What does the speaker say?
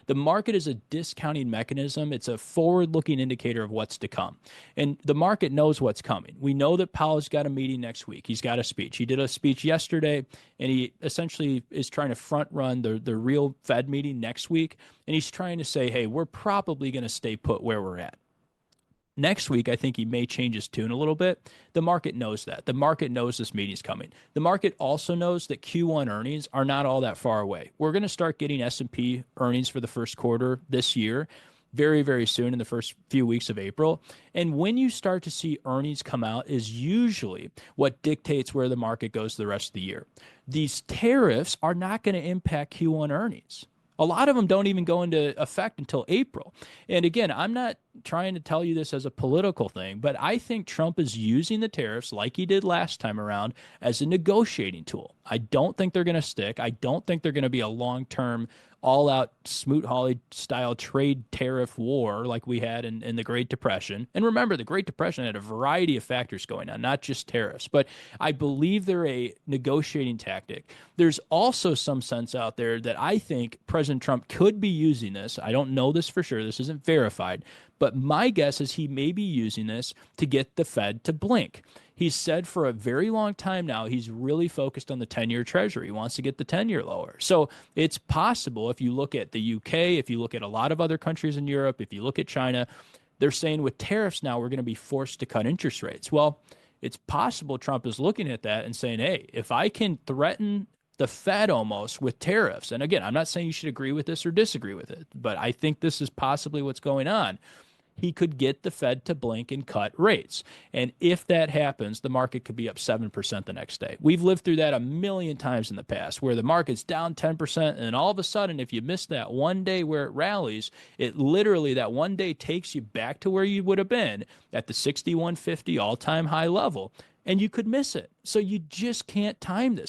The market is a discounting mechanism. It's a forward-looking indicator of what's to come. And the market knows what's coming. We know that Powell's got a meeting next week. He's got a speech. He did a speech yesterday, and he essentially is trying to front run the real Fed meeting next week. And he's trying to say, hey, we're probably going to stay put where we're at. Next week, I think he may change his tune a little bit. The market knows that. The market knows this meeting's coming. The market also knows that Q1 earnings are not all that far away. We're going to start getting S&P earnings for the first quarter this year very, very soon in the first few weeks of April. And when you start to see earnings come out is usually what dictates where the market goes the rest of the year. These tariffs are not going to impact Q1 earnings. A lot of them don't even go into effect until April. And again, I'm not trying to tell you this as a political thing, but I think Trump is using the tariffs like he did last time around as a negotiating tool. I don't think they're going to stick. I don't think they're going to be a long-term, all-out Smoot-Hawley style trade tariff war like we had in the Great Depression. And remember, the Great Depression had a variety of factors going on, not just tariffs. But I believe they're a negotiating tactic. There's also some sense out there that I think President Trump could be using this. I don't know this for sure. This isn't verified. But my guess is he may be using this to get the Fed to blink. He's said for a very long time now he's really focused on the 10-year Treasury. He wants to get the 10-year lower. So it's possible if you look at the UK, if you look at a lot of other countries in Europe, if you look at China, they're saying with tariffs now we're going to be forced to cut interest rates. Well, it's possible Trump is looking at that and saying, hey, if I can threaten the Fed almost with tariffs, and again, I'm not saying you should agree with this or disagree with it, but I think this is possibly what's going on. He could get the Fed to blink and cut rates. And if that happens, the market could be up 7% the next day. We've lived through that a million times in the past where the market's down 10%. And all of a sudden, if you miss that one day where it rallies, it literally, that one day takes you back to where you would have been at the 6150 all-time high level. And you could miss it. So you just can't time this.